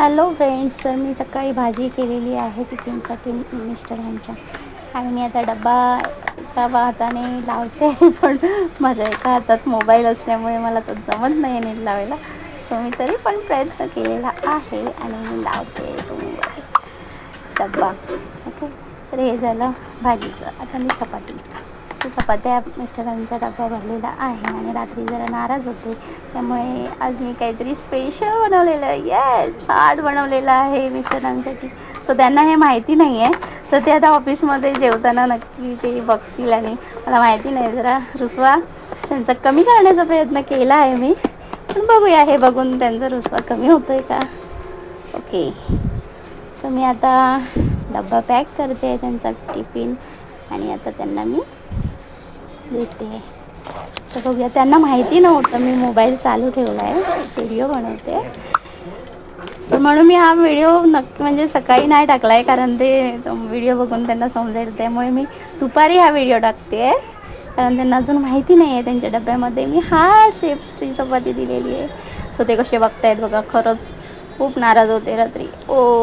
Hello friends, तर मी सकाळी भाजी केलेली आहे टिफिनसाठी मिस्टरांच्या. आणि मी आता डब्बा एका हाताने लावते पण माझ्या एका हातात मोबाईल असल्यामुळे मला तो जमत नाही नीट लावायला. सो मी तरी पण प्रयत्न केलेला आहे आणि मी लावते तो मोबाईल डब्बा. ओके, तर हे झालं भाजीचं. आता मी चपात्या मिस्टरांचा डब्बा भरलेला आहे आणि रात्री जरा नाराज होते, त्यामुळे आज मी काहीतरी स्पेशल बनवलेलं आहे. येस, हार्ड बनवलेलं आहे मिस्टरांसाठी. सो त्यांना हे माहिती नाही आहे, तर ते आता ऑफिसमध्ये जेवताना नक्की ते बघतील आणि मला माहिती नाही, जरा रुसवा त्यांचा कमी करण्याचा प्रयत्न केला आहे मी. पण बघूया, हे बघून त्यांचा रुसवा कमी होतोय का. ओके, सो मी आता डब्बा पॅक करते त्यांचा टिफिन आणि आता त्यांना मी देते. तर बघूया, त्यांना माहिती नव्हतं मी मोबाईल चालू ठेवला आहे, व्हिडिओ बनवते. तर म्हणून मी हा व्हिडिओ नक्की म्हणजे सकाळी नाही टाकला आहे, कारण ते व्हिडिओ बघून त्यांना समजेल. त्यामुळे मी दुपारी हा व्हिडिओ टाकते आहे, कारण त्यांना अजून माहिती नाही आहे. त्यांच्या डब्यामध्ये मी हार्ड शेपची चपाती दिलेली आहे. सो ते कसे बघतायत बघा. खरंच खूप नाराज होते रात्री. ओ